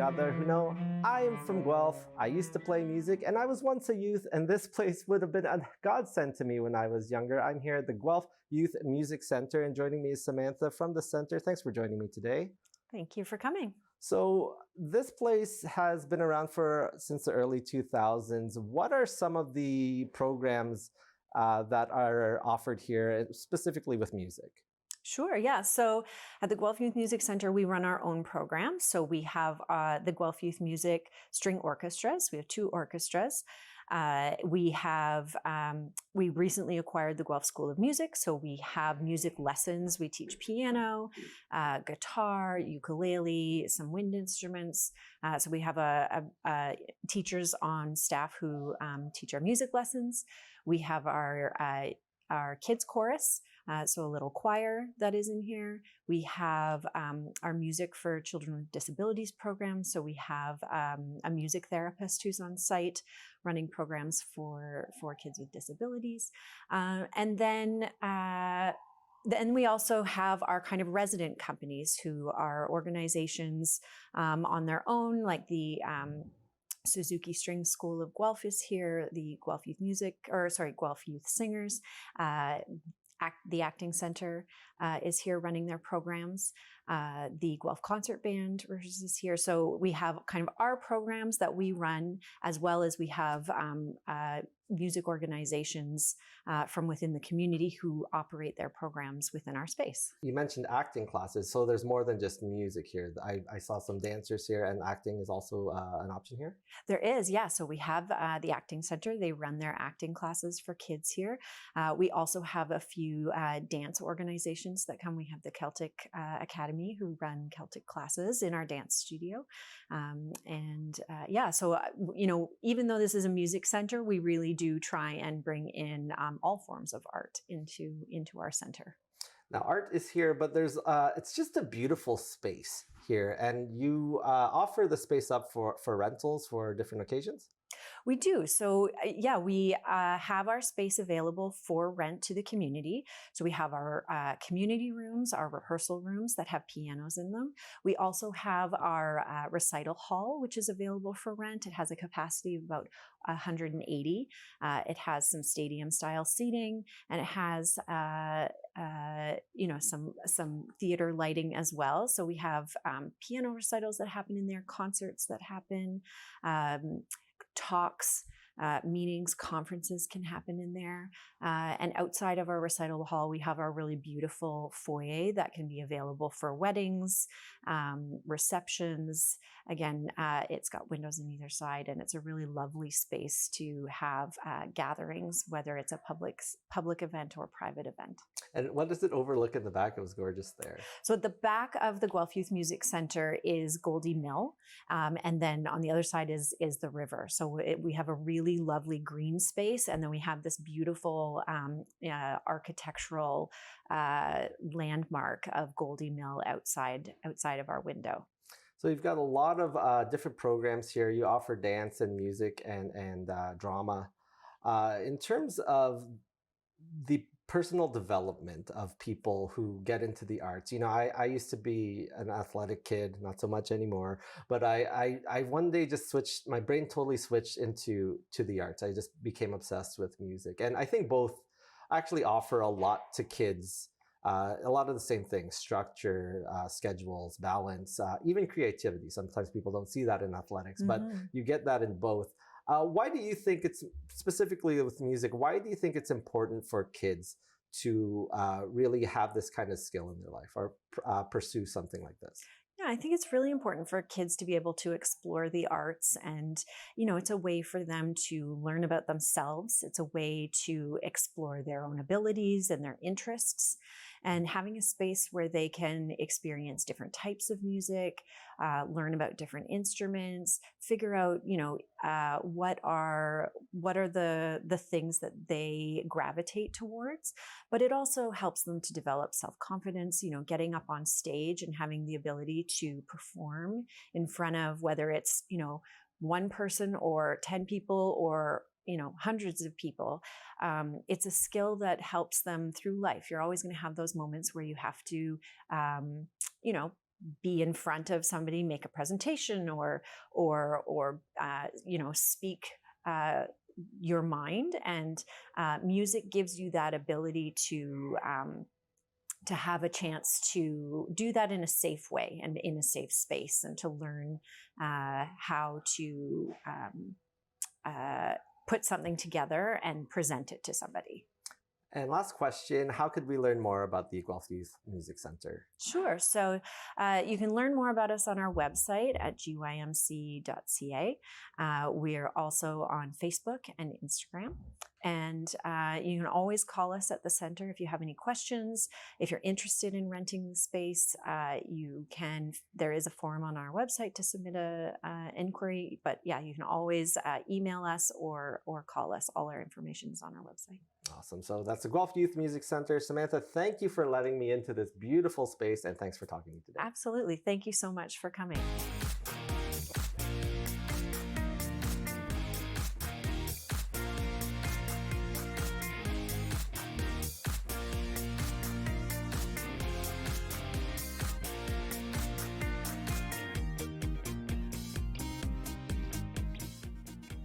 other who know I am from Guelph. I used to play music and I was once a youth, and this place would have been a godsend to me when I was younger. I'm here at the Guelph Youth Music Center, and joining me is Samantha from the center. Thanks for joining me today. Thank you for coming. So this place has been around since the early 2000s. What are some of the programs that are offered here, specifically with music? Sure, yeah. So at the Guelph Youth Music Center, we run our own programs. So we have the Guelph Youth Music String Orchestras. We have 2 orchestras. We recently acquired the Guelph School of Music. So we have music lessons. We teach piano, guitar, ukulele, some wind instruments. So we have teachers on staff who teach our music lessons. We have our kids chorus. So a little choir that is in here. We have our music for children with disabilities program. So we have a music therapist who's on site running programs for kids with disabilities. And then we also have our kind of resident companies who are organizations on their own, like the Suzuki String School of Guelph is here, the Guelph Youth Singers, the Acting Center is here running their programs. The Guelph Concert Band is here. So we have kind of our programs that we run, as well as we have music organizations from within the community who operate their programs within our space. You mentioned acting classes, so there's more than just music here. I saw some dancers here, and acting is also an option here? There is, yeah. So we have the Acting Center. They run their acting classes for kids here. We also have a few dance organizations that come. We have the Celtic Academy who run Celtic classes in our dance studio. So, even though this is a music center, we really do try and bring in all forms of art into our center. Now, art is here, but it's just a beautiful space here, and you offer the space up for rentals for different occasions? We do. So we have our space available for rent to the community. So we have our community rooms, our rehearsal rooms that have pianos in them. We also have our recital hall, which is available for rent. It has a capacity of about 180. It has some stadium style seating, and it has some theater lighting as well. So we have piano recitals that happen in there, concerts that happen, talks, meetings, conferences can happen in there. And outside of our recital hall, we have our really beautiful foyer that can be available for weddings, receptions. Again, it's got windows on either side, and it's a really lovely space to have gatherings, whether it's a public event or private event. And what does it overlook in the back? It was gorgeous there. So at the back of the Guelph Youth Music Center is Goldie Mill. And then on the other side is the river. So we have a really lovely green space. And then we have this beautiful architectural landmark of Goldie Mill outside of our window. So you've got a lot of different programs here. You offer dance and music and drama. In terms of the personal development of people who get into the arts, I used to be an athletic kid, not so much anymore, but I one day just switched, my brain totally switched into the arts. I just became obsessed with music. And I think both actually offer a lot to kids. A lot of the same things: structure, schedules, balance, even creativity. Sometimes people don't see that in athletics, but you get that in both. Why do you think it's, specifically with music, why do you think it's important for kids to really have this kind of skill in their life or pursue something like this? Yeah, I think it's really important for kids to be able to explore the arts, and, it's a way for them to learn about themselves. It's a way to explore their own abilities and their interests, and having a space where they can experience different types of music, learn about different instruments, figure out, what are the things that they gravitate towards. But it also helps them to develop self-confidence, getting up on stage and having the ability to perform in front of, whether it's, one person or 10 people or hundreds of people. It's a skill that helps them through life. You're always going to have those moments where you have to, be in front of somebody, make a presentation, or speak your mind. And music gives you that ability to have a chance to do that in a safe way and in a safe space, and to learn how to put something together and present it to somebody. And last question, how could we learn more about the Guelph Youth Music Center? Sure. So you can learn more about us on our website at gymc.ca. We're also on Facebook and Instagram. And you can always call us at the center if you have any questions. If you're interested in renting the space, you can. There is a form on our website to submit an inquiry. But yeah, you can always email us or call us. All our information is on our website. Awesome. So that's the Guelph Youth Music Center. Samantha, thank you for letting me into this beautiful space, and thanks for talking to me today. Absolutely. Thank you so much for coming.